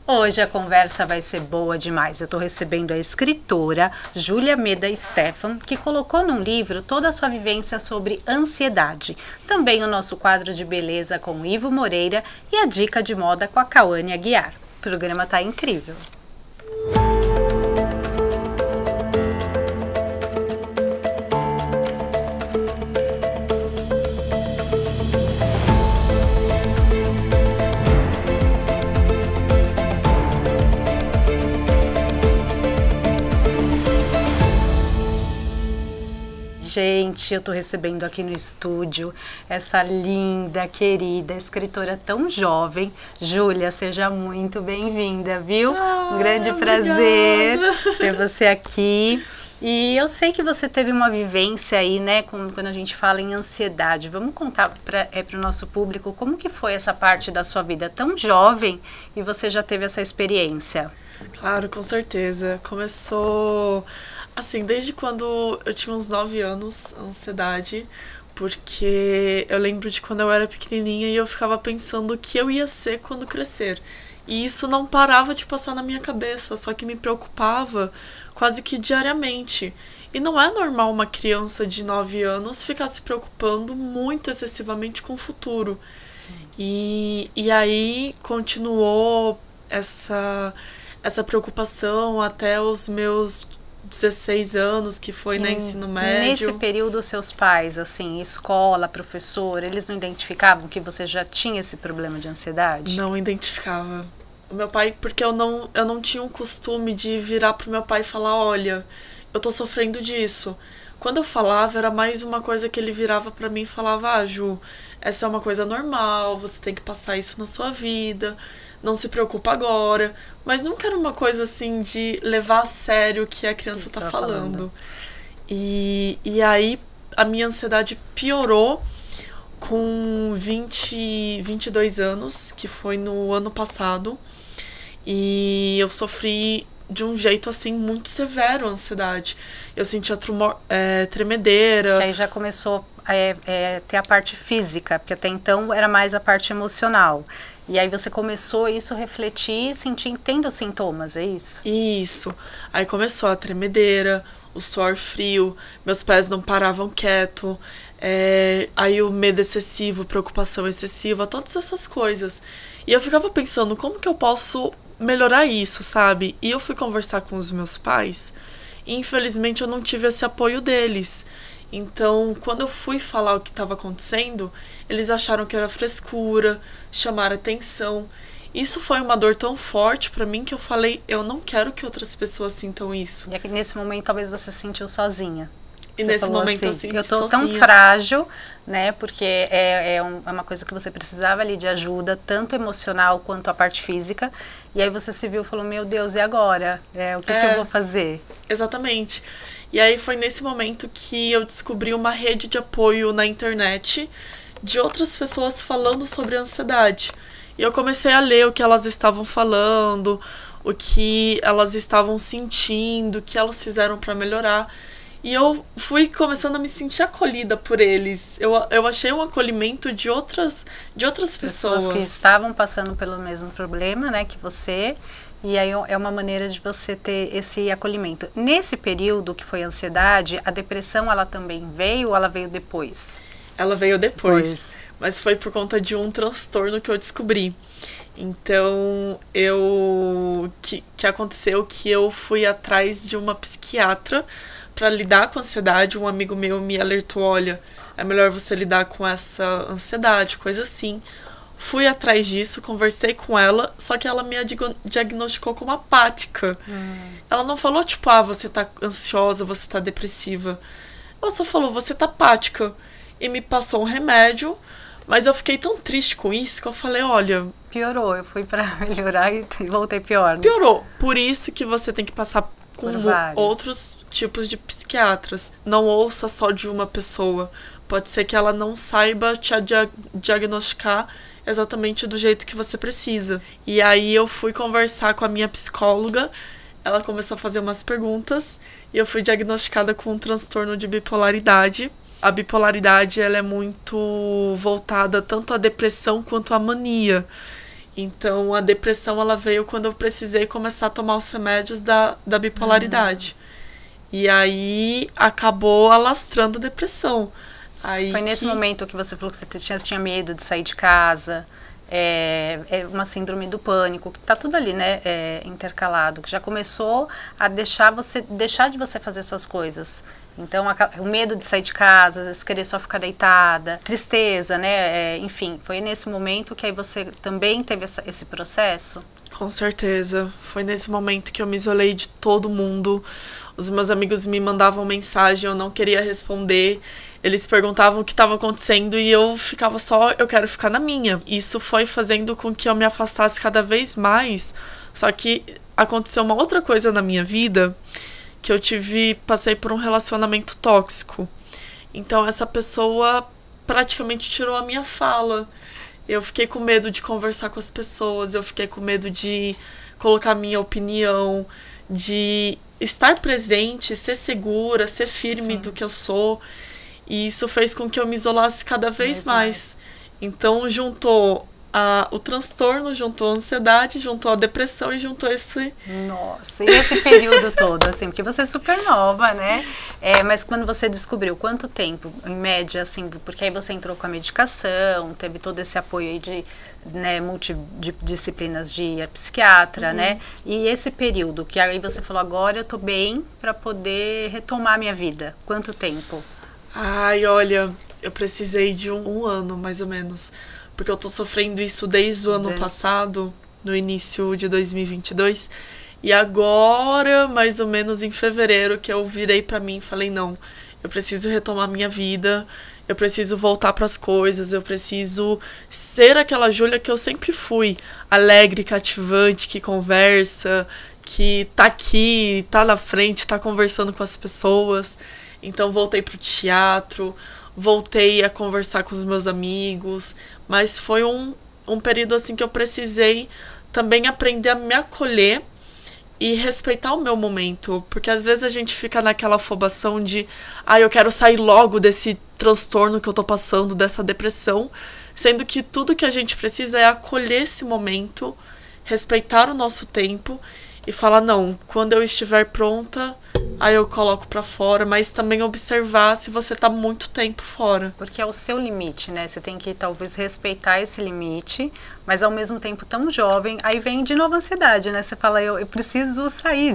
Hoje a conversa vai ser boa demais. Eu estou recebendo a escritora Júlia Meda Stephan, que colocou num livro toda a sua vivência sobre ansiedade. Também o nosso quadro de beleza com Ivo Moreira e a dica de moda com a Cauane Aguiar. O programa tá incrível. Gente, eu tô recebendo aqui no estúdio essa linda, querida escritora tão jovem. Júlia, seja muito bem-vinda, viu? Um grande prazer ter você aqui. E eu sei que você teve uma vivência aí, né, quando a gente fala em ansiedade. Vamos contar para o nosso público como que foi essa parte da sua vida tão jovem e você já teve essa experiência? Claro, com certeza. Começou... assim, desde quando eu tinha uns 9 anos, a ansiedade, porque eu lembro de quando eu era pequenininha e eu ficava pensando o que eu ia ser quando crescer. E isso não parava de passar na minha cabeça, só que me preocupava quase que diariamente. E não é normal uma criança de 9 anos ficar se preocupando muito excessivamente com o futuro. Sim. E aí continuou essa preocupação até os meus 16 anos, que foi no ensino médio. Nesse período, seus pais, assim, escola, professor, eles não identificavam que você já tinha esse problema de ansiedade? Não identificava. O meu pai, porque eu não tinha o costume de virar pro meu pai e falar, olha, eu tô sofrendo disso. Quando eu falava, era mais uma coisa que ele virava pra mim e falava, Ju, essa é uma coisa normal, você tem que passar isso na sua vida, não se preocupa agora. Mas nunca era uma coisa assim de levar a sério o que a criança tá falando. E aí a minha ansiedade piorou com 22 anos, que foi no ano passado. E eu sofri de um jeito assim muito severo a ansiedade. Eu sentia tremedeira. Aí já começou a ter a parte física, porque até então era mais a parte emocional. E aí você começou isso a refletir, sentir, tendo sintomas, é isso? Isso. Aí começou a tremedeira, o suor frio, meus pés não paravam quieto, aí o medo excessivo, preocupação excessiva, todas essas coisas. E eu ficava pensando, como que eu posso melhorar isso, sabe? E eu fui conversar com os meus pais e infelizmente eu não tive esse apoio deles. Então, quando eu fui falar o que estava acontecendo, eles acharam que era frescura, chamaram atenção. Isso foi uma dor tão forte pra mim que eu falei, eu não quero que outras pessoas sintam isso. E aqui, nesse momento talvez você se sentiu sozinha. E você nesse momento assim, eu senti eu tô sozinha. tão frágil, né? Porque é uma coisa que você precisava ali de ajuda, tanto emocional quanto a parte física. E aí você se viu e falou, meu Deus, e agora? O que eu vou fazer? Exatamente. E aí foi nesse momento que eu descobri uma rede de apoio na internet de outras pessoas falando sobre a ansiedade. E eu comecei a ler o que elas estavam falando, o que elas estavam sentindo, o que elas fizeram para melhorar. E eu fui começando a me sentir acolhida por eles. Eu achei um acolhimento de outras pessoas que estavam passando pelo mesmo problema, né, que você. E aí é uma maneira de você ter esse acolhimento. Nesse período que foi a ansiedade, a depressão ela também veio ou ela veio depois? Ela veio depois. Mas foi por conta de um transtorno que eu descobri. Então, que aconteceu que eu fui atrás de uma psiquiatra para lidar com a ansiedade. Um amigo meu me alertou, olha, é melhor você lidar com essa ansiedade, coisa assim. Fui atrás disso, conversei com ela, só que ela me diagnosticou como apática. Ela não falou, tipo, você tá ansiosa, você tá depressiva. Ela só falou, você tá apática. E me passou um remédio, mas eu fiquei tão triste com isso que eu falei, olha... Piorou, eu fui pra melhorar e voltei pior. Né? Piorou. Por isso que você tem que passar com outros tipos de psiquiatras. Não ouça só de uma pessoa. Pode ser que ela não saiba te diagnosticar exatamente do jeito que você precisa. E aí eu fui conversar com a minha psicóloga, ela começou a fazer umas perguntas e eu fui diagnosticada com um transtorno de bipolaridade. A bipolaridade ela é muito voltada tanto à depressão quanto à mania. Então, a depressão, ela veio quando eu precisei começar a tomar os remédios da bipolaridade. E aí, acabou alastrando a depressão. Aí Foi nesse momento que você falou que você tinha medo de sair de casa, uma síndrome do pânico, que tá tudo ali, né, intercalado, que já começou a deixar de você fazer suas coisas. Então, o medo de sair de casa, às vezes querer só ficar deitada, tristeza, né, enfim, foi nesse momento que aí você também teve esse processo? Com certeza. Foi nesse momento que eu me isolei de todo mundo. Os meus amigos me mandavam mensagem, eu não queria responder. Eles perguntavam o que estava acontecendo e eu ficava só, eu quero ficar na minha. Isso foi fazendo com que eu me afastasse cada vez mais. Só que aconteceu uma outra coisa na minha vida, que eu passei por um relacionamento tóxico. Então essa pessoa praticamente tirou a minha fala. Eu fiquei com medo de conversar com as pessoas, eu fiquei com medo de colocar minha opinião, de estar presente, ser segura, ser firme Sim. do que eu sou. E isso fez com que eu me isolasse cada vez mais. Então, juntou o transtorno, juntou a ansiedade, juntou a depressão e juntou esse... Nossa, e esse período todo, assim, porque você é super nova, né? Mas quando você descobriu, quanto tempo, em média, assim, porque aí você entrou com a medicação, teve todo esse apoio aí de, né, multidisciplinas de psiquiatra, né? E esse período, que aí você falou, agora eu tô bem pra poder retomar a minha vida. Quanto tempo? Ai, olha, eu precisei de um ano, mais ou menos. Porque eu tô sofrendo isso desde o ano passado, no início de 2022. E agora, mais ou menos em fevereiro, que eu virei pra mim e falei, não, eu preciso retomar minha vida, eu preciso voltar pras coisas, eu preciso ser aquela Júlia que eu sempre fui. Alegre, cativante, que conversa, que tá aqui, tá na frente, tá conversando com as pessoas. Então voltei pro teatro, voltei a conversar com os meus amigos, mas foi um período assim que eu precisei também aprender a me acolher e respeitar o meu momento, porque às vezes a gente fica naquela afobação de eu quero sair logo desse transtorno que eu tô passando, dessa depressão, sendo que tudo que a gente precisa é acolher esse momento, respeitar o nosso tempo e falar, não, quando eu estiver pronta, aí eu coloco pra fora, mas também observar se você tá muito tempo fora. Porque é o seu limite, né? Você tem que talvez respeitar esse limite, mas ao mesmo tempo tão jovem, aí vem de novo a ansiedade, né? Você fala, eu preciso sair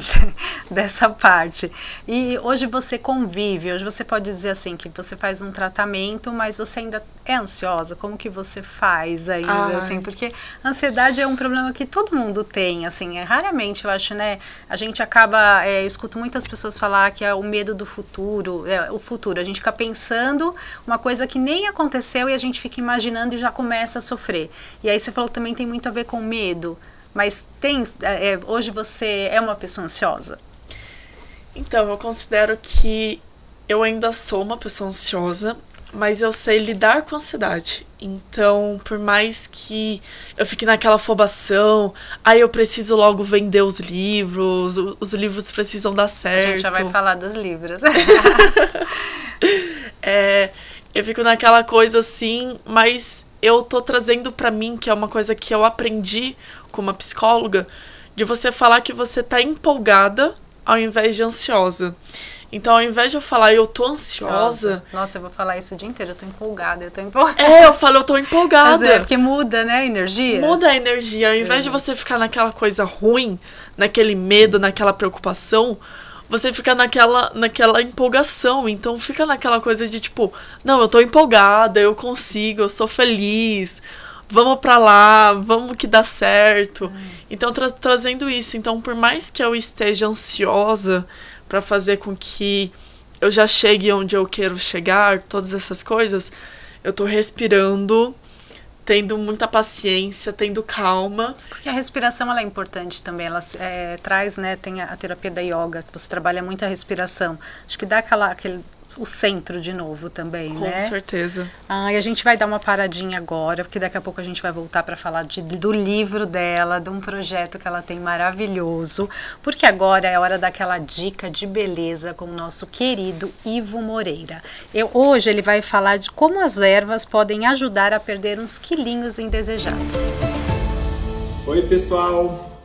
dessa parte. E hoje você convive, hoje você pode dizer assim, que você faz um tratamento, mas você ainda é ansiosa? Como que você faz ainda, assim? Porque a ansiedade é um problema que todo mundo tem, assim, raramente, eu acho, né? A gente acaba, eu escuto muitas pessoas falar que é o medo do futuro, o futuro, a gente fica pensando uma coisa que nem aconteceu e a gente fica imaginando e já começa a sofrer. E aí você falou que também tem muito a ver com medo, mas hoje você é uma pessoa ansiosa? Então, eu considero que eu ainda sou uma pessoa ansiosa, mas eu sei lidar com a ansiedade. Então, por mais que eu fique naquela afobação, eu preciso logo vender os livros precisam dar certo. A gente já vai falar dos livros. Eu fico naquela coisa assim, mas eu tô trazendo pra mim, que é uma coisa que eu aprendi com uma psicóloga, de você falar que você tá empolgada ao invés de ansiosa. Então, ao invés de eu falar, eu tô ansiosa... Nossa, eu vou falar isso o dia inteiro, eu tô empolgada, eu tô empolgada. Eu falo, eu tô empolgada. Mas porque muda, né, a energia? Muda a energia. Ao invés de você ficar naquela coisa ruim, naquele medo, naquela preocupação, você fica naquela empolgação. Então, fica naquela coisa de tipo, não, eu tô empolgada, eu consigo, eu sou feliz, vamos pra lá, vamos que dá certo. Então, trazendo isso. Então, por mais que eu esteja ansiosa para fazer com que eu já chegue onde eu quero chegar, todas essas coisas, eu tô respirando, tendo muita paciência, tendo calma. Porque a respiração, ela é importante também, ela traz, né, tem a terapia da yoga, que você trabalha muito a respiração, acho que dá o centro de novo também, né? Com certeza. E a gente vai dar uma paradinha agora, porque daqui a pouco a gente vai voltar para falar do livro dela, de um projeto que ela tem maravilhoso, porque agora é hora daquela dica de beleza com o nosso querido Ivo Moreira. Hoje ele vai falar de como as ervas podem ajudar a perder uns quilinhos indesejados. Oi pessoal,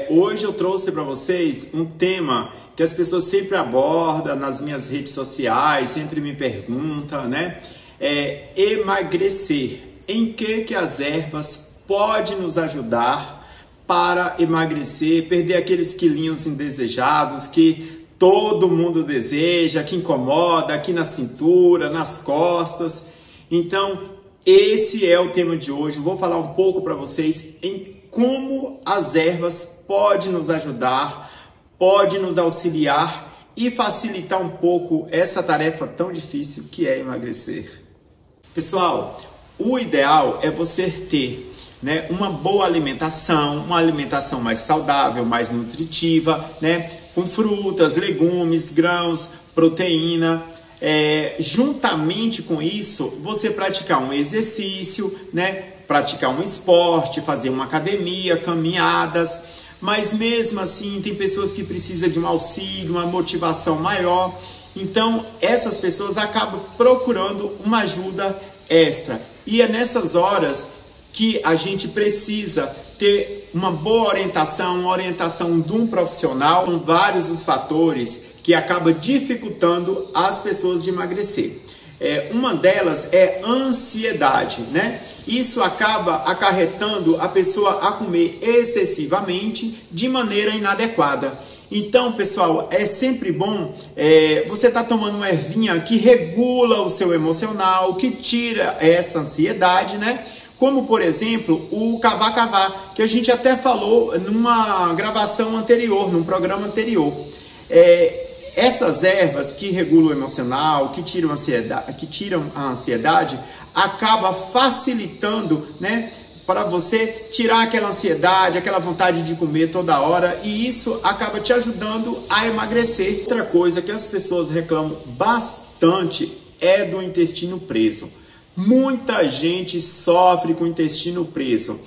hoje eu trouxe para vocês um tema que as pessoas sempre abordam nas minhas redes sociais, sempre me perguntam, né? Emagrecer. Em que as ervas podem nos ajudar para emagrecer, perder aqueles quilinhos indesejados que todo mundo deseja, que incomoda aqui na cintura, nas costas. Então, esse é o tema de hoje. Eu vou falar um pouco para vocês em como as ervas podem nos ajudar, podem nos auxiliar e facilitar um pouco essa tarefa tão difícil que é emagrecer. Pessoal, o ideal é você ter, né, uma boa alimentação, uma alimentação mais saudável, mais nutritiva, né, com frutas, legumes, grãos, proteína. Juntamente com isso, você praticar um exercício, né, praticar um esporte, fazer uma academia, caminhadas. Mas mesmo assim, tem pessoas que precisam de um auxílio, uma motivação maior. Então, essas pessoas acabam procurando uma ajuda extra. E é nessas horas que a gente precisa ter uma boa orientação, uma orientação de um profissional. São vários os fatores que acabam dificultando as pessoas de emagrecer. Uma delas é a ansiedade, né? Isso acaba acarretando a pessoa a comer excessivamente de maneira inadequada. Então, pessoal, é sempre bom você estar tomando uma ervinha que regula o seu emocional, que tira essa ansiedade, né? Como, por exemplo, o cavá-cavá, que a gente até falou numa gravação anterior, num programa anterior. Essas ervas que regulam o emocional, que tiram a ansiedade, acaba facilitando, né, para você tirar aquela ansiedade, aquela vontade de comer toda hora, e isso acaba te ajudando a emagrecer. Outra coisa que as pessoas reclamam bastante é do intestino preso. Muita gente sofre com o intestino preso.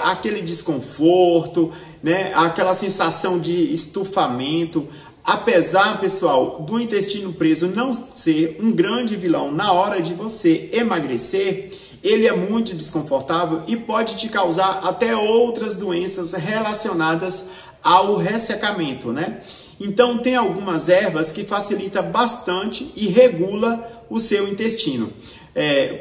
Aquele desconforto, né, aquela sensação de estufamento. Apesar, pessoal, do intestino preso não ser um grande vilão na hora de você emagrecer, ele é muito desconfortável e pode te causar até outras doenças relacionadas ao ressecamento, né? Então, tem algumas ervas que facilitam bastante e regula o seu intestino.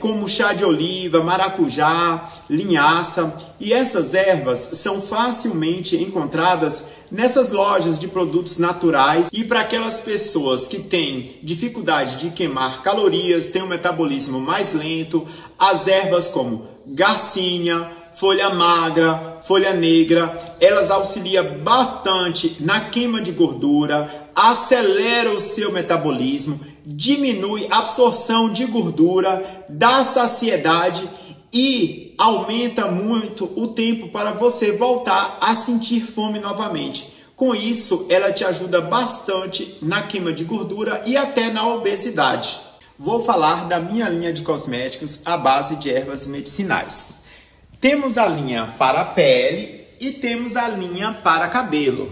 Como chá de oliva, maracujá, linhaça. E essas ervas são facilmente encontradas nessas lojas de produtos naturais. E para aquelas pessoas que têm dificuldade de queimar calorias, têm um metabolismo mais lento, as ervas como garcinha, folha magra, folha negra, elas auxiliam bastante na queima de gordura, acelera o seu metabolismo, diminui a absorção de gordura, dá saciedade e aumenta muito o tempo para você voltar a sentir fome novamente. Com isso, ela te ajuda bastante na queima de gordura e até na obesidade. Vou falar da minha linha de cosméticos à base de ervas medicinais. Temos a linha para a pele e temos a linha para cabelo.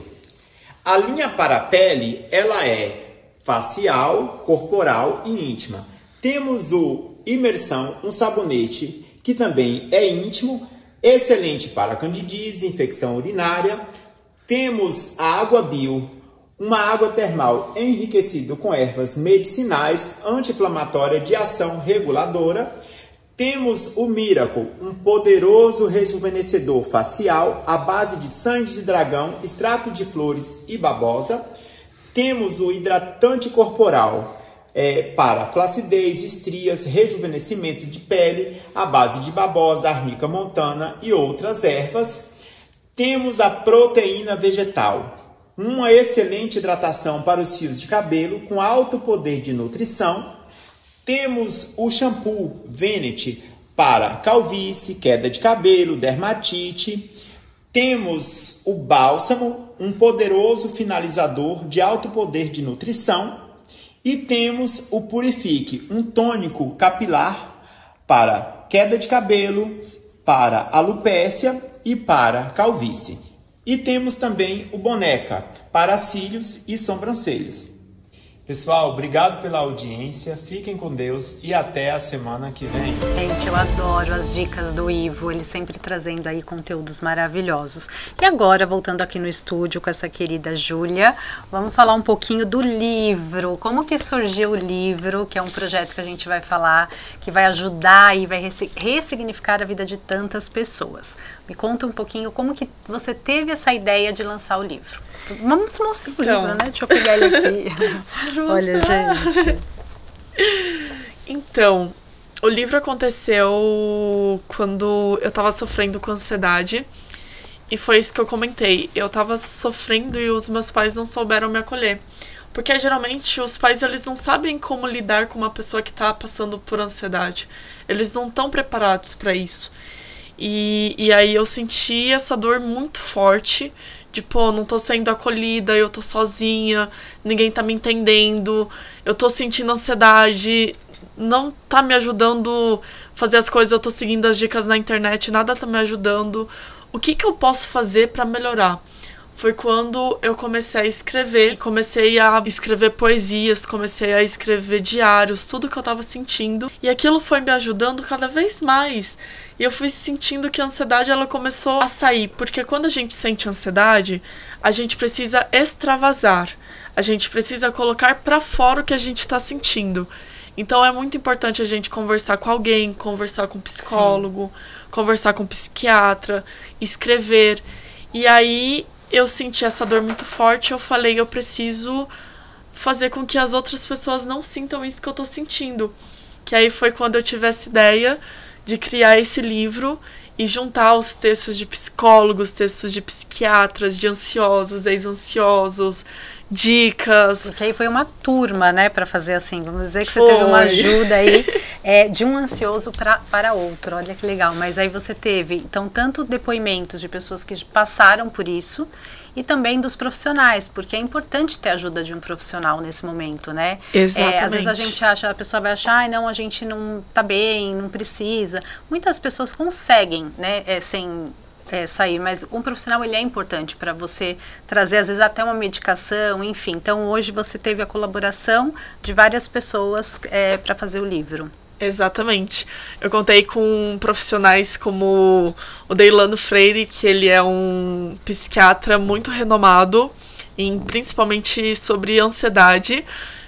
A linha para a pele, ela é facial, corporal e íntima. Temos o Imersão, um sabonete que também é íntimo, excelente para candidíase, infecção urinária. Temos a Água Bio, uma água termal enriquecida com ervas medicinais, anti-inflamatória de ação reguladora. Temos o Miracle, um poderoso rejuvenescedor facial à base de sangue de dragão, extrato de flores e babosa. Temos o hidratante corporal para flacidez, estrias, rejuvenescimento de pele à base de babosa, arnica montana e outras ervas. Temos a proteína vegetal, uma excelente hidratação para os fios de cabelo com alto poder de nutrição. Temos o shampoo Venet para calvície, queda de cabelo, dermatite. Temos o bálsamo, um poderoso finalizador de alto poder de nutrição. E temos o Purifique, um tônico capilar para queda de cabelo, para alopécia e para calvície. E temos também o Boneca para cílios e sobrancelhas. Pessoal, obrigado pela audiência, fiquem com Deus e até a semana que vem. Gente, eu adoro as dicas do Ivo, ele sempre trazendo aí conteúdos maravilhosos. E agora, voltando aqui no estúdio com essa querida Júlia, vamos falar um pouquinho do livro. Como que surgiu o livro, que é um projeto que a gente vai falar, que vai ajudar e vai ressignificar a vida de tantas pessoas. Me conta um pouquinho como que você teve essa ideia de lançar o livro. Vamos mostrar o livro, né? Deixa eu pegar ele aqui. Olha, gente. Então, o livro aconteceu quando eu tava sofrendo com ansiedade. E foi isso que eu comentei. Eu tava sofrendo e os meus pais não souberam me acolher. Porque geralmente os pais, eles não sabem como lidar com uma pessoa que tá passando por ansiedade. Eles não estão preparados para isso. E aí eu senti essa dor muito forte. De, pô, não tô sendo acolhida, eu tô sozinha, ninguém tá me entendendo, eu tô sentindo ansiedade, não tá me ajudando a fazer as coisas, eu tô seguindo as dicas na internet, nada tá me ajudando. O que eu posso fazer pra melhorar? Foi quando eu comecei a escrever poesias, comecei a escrever diários, tudo que eu tava sentindo. E aquilo foi me ajudando cada vez mais. E eu fui sentindo que a ansiedade, ela começou a sair. Porque quando a gente sente ansiedade, a gente precisa extravasar. A gente precisa colocar pra fora o que a gente tá sentindo. Então é muito importante a gente conversar com alguém, conversar com um psicólogo, conversar com um psiquiatra, escrever. E aí eu senti essa dor muito forte, eu falei, eu preciso fazer com que as outras pessoas não sintam isso que eu tô sentindo. Que aí foi quando eu tive essa ideia de criar esse livro e juntar os textos de psicólogos, textos de psiquiatras, de ansiosos, ex-ansiosos, dicas. Porque aí foi uma turma, né, para fazer assim, vamos dizer que você teve uma ajuda aí de um ansioso para outro, olha que legal. Mas aí você teve, então, tanto depoimentos de pessoas que passaram por isso e também dos profissionais, porque é importante ter a ajuda de um profissional nesse momento, né? Exatamente. Às vezes a gente acha, a pessoa vai achar, não, a gente não tá bem, não precisa. Muitas pessoas conseguem, né, sem sair, mas um profissional, ele é importante para você trazer, às vezes, até uma medicação, enfim. Então, hoje você teve a colaboração de várias pessoas para fazer o livro. Exatamente. Eu contei com profissionais como o Deilano Freire, que ele é um psiquiatra muito renomado, principalmente sobre ansiedade.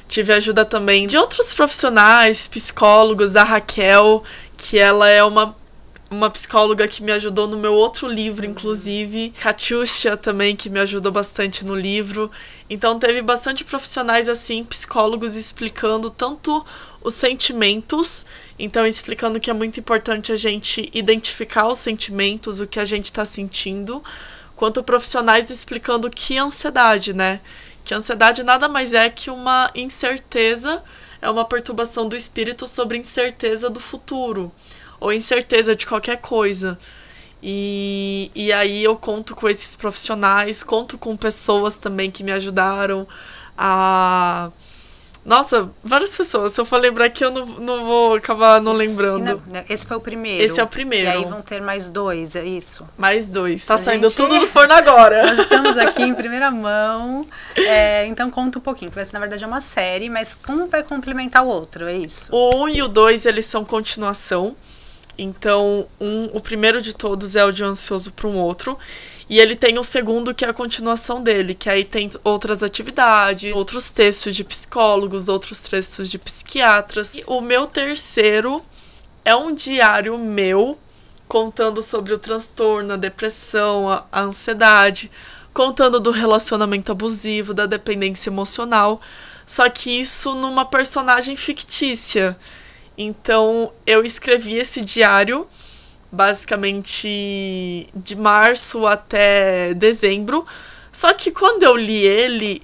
Tive ajuda também de outros profissionais, psicólogos, a Raquel, que ela é uma psicóloga que me ajudou no meu outro livro, inclusive. Katiusha também, que me ajudou bastante no livro. Então, teve bastante profissionais, assim, psicólogos explicando tanto os sentimentos, então explicando que é muito importante a gente identificar os sentimentos, o que a gente está sentindo, quanto profissionais explicando que ansiedade, né? Que a ansiedade nada mais é que uma incerteza, é uma perturbação do espírito sobre incerteza do futuro, ou incerteza de qualquer coisa. E aí eu conto com esses profissionais, conto com pessoas também que me ajudaram a... Nossa, várias pessoas. Se eu for lembrar aqui, eu não vou acabar não lembrando. Esse foi o primeiro. Esse é o primeiro. E aí vão ter mais 2, é isso? Mais 2. Tá saindo tudo do forno agora. Nós estamos aqui em primeira mão. Então conta um pouquinho, que vai ser, na verdade, é uma série, mas um vai complementar o outro, é isso? O 1 e o 2, eles são continuação. Então, o primeiro de todos é o de um ansioso para um outro. E ele tem o segundo, que é a continuação dele, que aí tem outras atividades, outros textos de psicólogos, outros textos de psiquiatras. E o meu terceiro é um diário meu, contando sobre o transtorno, a depressão, a ansiedade, contando do relacionamento abusivo, da dependência emocional, só que isso numa personagem fictícia. Então, eu escrevi esse diário basicamente de março até dezembro. Só que quando eu li ele,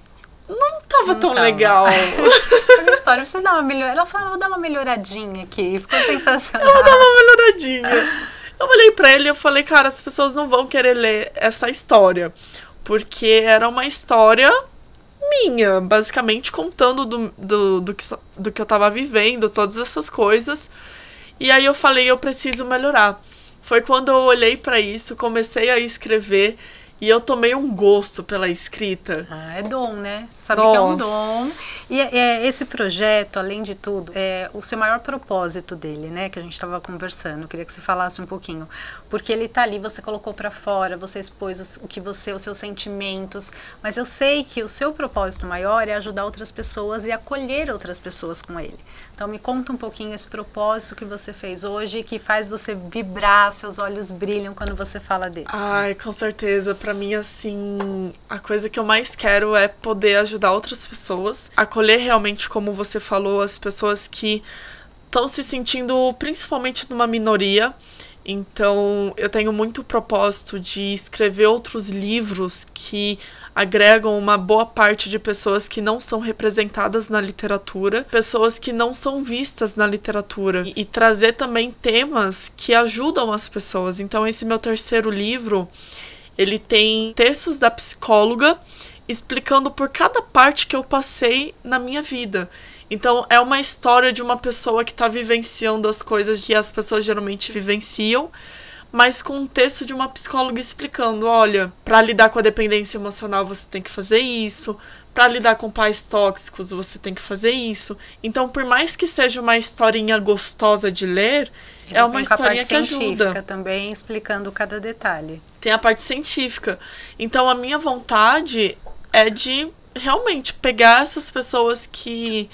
não tava tão legal. A história, vocês dão uma melhor. Ela falou, vou dar uma melhoradinha aqui. Ficou sensacional. Eu vou dar uma melhoradinha. Eu olhei pra ele e eu falei, cara, as pessoas não vão querer ler essa história. Porque era uma história minha, basicamente contando do que eu tava vivendo, todas essas coisas. E aí eu falei, eu preciso melhorar. Foi quando eu olhei pra isso, comecei a escrever e eu tomei um gosto pela escrita. É dom, né? Sabe que é um dom. E esse projeto, além de tudo, é o seu maior propósito dele, né? Que a gente estava conversando. Eu queria que você falasse um pouquinho. Porque ele tá ali, você colocou para fora, você expôs os seus sentimentos. Mas eu sei que o seu propósito maior é ajudar outras pessoas e acolher outras pessoas com ele. Então me conta um pouquinho esse propósito que você fez hoje, que faz você vibrar, seus olhos brilham quando você fala dele. Ai, com certeza. Pra mim, assim, a coisa que eu mais quero é poder ajudar outras pessoas, acolher realmente, como você falou, as pessoas que estão se sentindo principalmente numa minoria. Então, eu tenho muito propósito de escrever outros livros que agregam uma boa parte de pessoas que não são representadas na literatura, pessoas que não são vistas na literatura, e trazer também temas que ajudam as pessoas. Então, esse meu terceiro livro, ele tem textos da psicóloga explicando por cada parte que eu passei na minha vida. Então, é uma história de uma pessoa que está vivenciando as coisas que as pessoas geralmente vivenciam, mas com um texto de uma psicóloga explicando, olha, para lidar com a dependência emocional você tem que fazer isso, para lidar com pais tóxicos você tem que fazer isso. Então, por mais que seja uma historinha gostosa de ler, é uma historinha que ajuda. Tem a parte científica também, explicando cada detalhe. Tem a parte científica. Então, a minha vontade é de realmente pegar essas pessoas que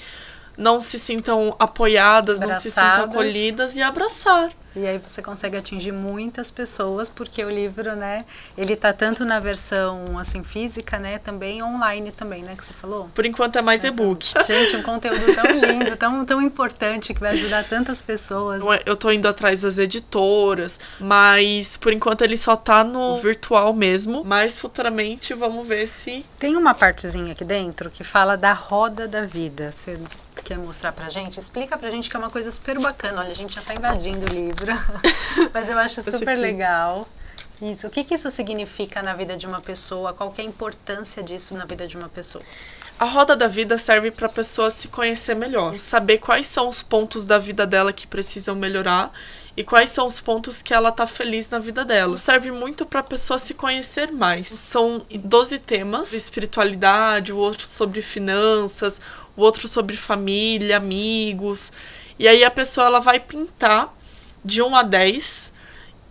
não se sintam apoiadas, não se sintam acolhidas e abraçar. E aí você consegue atingir muitas pessoas, porque o livro, né, ele tá tanto na versão, assim, física, né, também online também, né, que você falou? Por enquanto é mais e-book. Gente, um conteúdo tão lindo, tão importante, que vai ajudar tantas pessoas. Eu tô indo atrás das editoras, mas por enquanto ele só tá no virtual mesmo, mas futuramente vamos ver se... Tem uma partezinha aqui dentro que fala da roda da vida. Você quer mostrar pra gente? Explica pra gente, que é uma coisa super bacana. Olha, a gente já tá invadindo o livro, mas eu acho super legal. Isso. O que isso significa na vida de uma pessoa? Qual que é a importância disso na vida de uma pessoa? A roda da vida serve para a pessoa se conhecer melhor, saber quais são os pontos da vida dela que precisam melhorar e quais são os pontos que ela tá feliz na vida dela. Serve muito para a pessoa se conhecer mais. São 12 temas: espiritualidade, o outro sobre finanças, o outro sobre família, amigos. E aí a pessoa, ela vai pintar de 1 a 10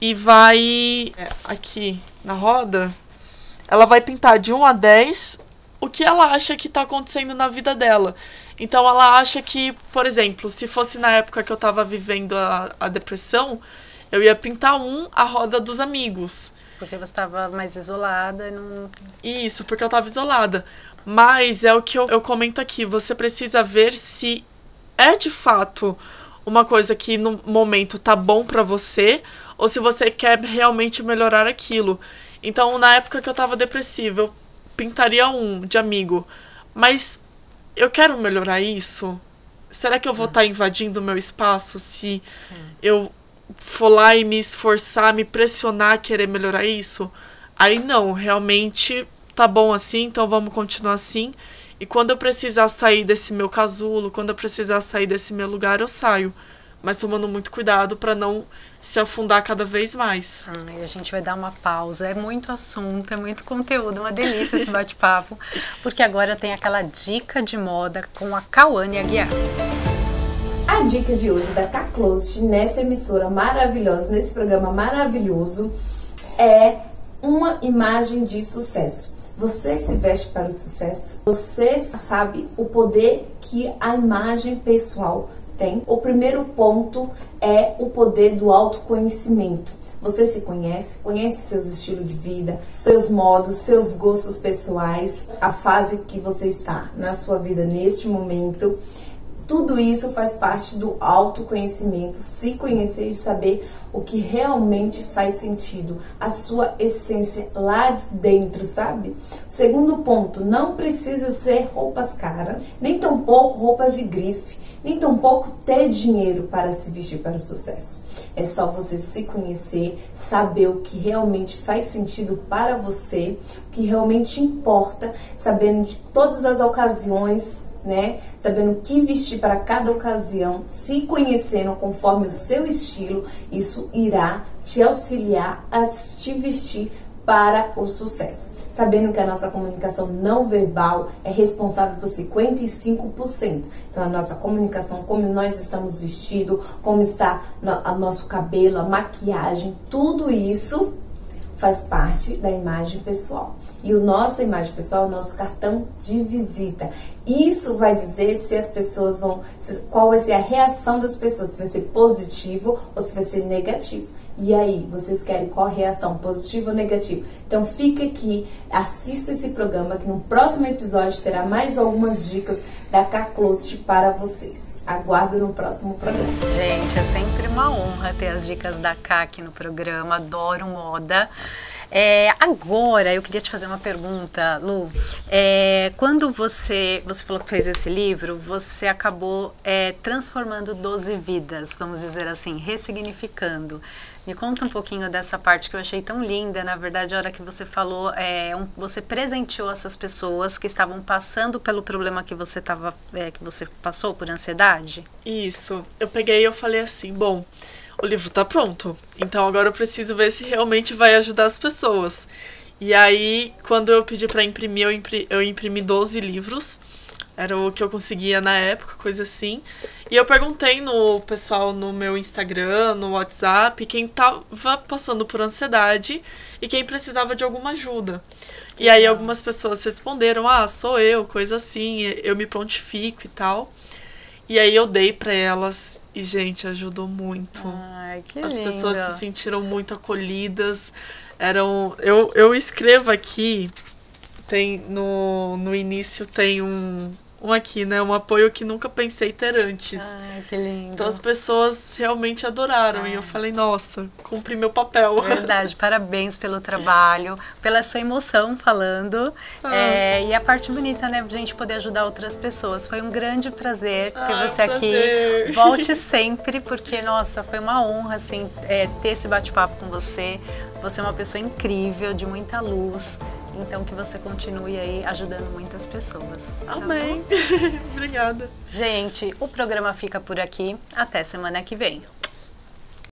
e vai... aqui na roda, ela vai pintar de 1 a 10 o que ela acha que tá acontecendo na vida dela. Então ela acha que, por exemplo, se fosse na época que eu tava vivendo a depressão, eu ia pintar a roda dos amigos. Porque você estava mais isolada. Não... Isso, porque eu tava isolada. Mas é o que eu comento aqui, você precisa ver se é de fato uma coisa que no momento tá bom pra você, ou se você quer realmente melhorar aquilo. Então, na época que eu tava depressiva, eu pintaria de amigo. Mas eu quero melhorar isso? Será que eu vou estar invadindo o meu espaço se eu for lá e me esforçar, me pressionar a querer melhorar isso? Aí não, realmente tá bom assim, então vamos continuar assim. E quando eu precisar sair desse meu casulo, quando eu precisar sair desse meu lugar, eu saio. Mas tomando muito cuidado para não se afundar cada vez mais. A gente vai dar uma pausa. É muito assunto, é muito conteúdo, uma delícia esse bate-papo. Porque agora tem aquela dica de moda com a Cauane Aguiar. A dica de hoje da K-Closet, nessa emissora maravilhosa, nesse programa maravilhoso, é uma imagem de sucesso. Você se veste para o sucesso? Você sabe o poder que a imagem pessoal tem? O primeiro ponto é o poder do autoconhecimento. Você se conhece? Conhece seus estilos de vida, seus modos, seus gostos pessoais, a fase que você está na sua vida neste momento. Tudo isso faz parte do autoconhecimento, se conhecer e saber o que realmente faz sentido, a sua essência lá de dentro, sabe? Segundo ponto, não precisa ser roupas caras, nem tampouco roupas de grife, nem tampouco ter dinheiro para se vestir para o sucesso. É só você se conhecer, saber o que realmente faz sentido para você, o que realmente importa, sabendo de todas as ocasiões, né? Sabendo o que vestir para cada ocasião, se conhecendo conforme o seu estilo, isso irá te auxiliar a te vestir para o sucesso. Sabendo que a nossa comunicação não verbal é responsável por 55%. Então, a nossa comunicação, como nós estamos vestidos, como está o nosso cabelo, a maquiagem, tudo isso faz parte da imagem pessoal. E a nossa imagem pessoal é o nosso cartão de visita. Isso vai dizer se as pessoas qual vai ser a reação das pessoas, se vai ser positivo ou se vai ser negativo. E aí, vocês querem qual reação, positiva ou negativa? Então fica aqui, assista esse programa que no próximo episódio terá mais algumas dicas da K-Closet para vocês. Aguardo no próximo programa. Gente, é sempre uma honra ter as dicas da K aqui no programa, adoro moda. Agora, eu queria te fazer uma pergunta, Lu. Quando você falou que fez esse livro, você acabou transformando 12 vidas, vamos dizer assim, ressignificando. Me conta um pouquinho dessa parte que eu achei tão linda. Na verdade, a hora que você falou, você presenteou essas pessoas que estavam passando pelo problema que você passou por ansiedade? Isso. Eu peguei e eu falei assim, bom, o livro tá pronto, então agora eu preciso ver se realmente vai ajudar as pessoas. E aí, quando eu pedi pra imprimir, eu imprimi 12 livros. Era o que eu conseguia na época, coisa assim. E eu perguntei no pessoal no meu Instagram, no WhatsApp, quem tava passando por ansiedade e quem precisava de alguma ajuda. E aí algumas pessoas responderam, sou eu, coisa assim, eu me prontifico e tal. E aí eu dei pra elas e, gente, ajudou muito. Ai, que As lindo. pessoas se sentiram muito acolhidas. Eu escrevo aqui, no início tem um aqui, né? Um apoio que nunca pensei ter antes. Ai, que lindo. Então as pessoas realmente adoraram. E eu falei, nossa, cumpri meu papel. Verdade, parabéns pelo trabalho, pela sua emoção falando. E a parte bonita, né, gente, poder ajudar outras pessoas. Foi um grande prazer ter você aqui. Volte sempre, porque, nossa, foi uma honra, assim, ter esse bate-papo com você. Você é uma pessoa incrível, de muita luz. Então, que você continue aí ajudando muitas pessoas. Amém. Obrigada. Gente, o programa fica por aqui. Até semana que vem.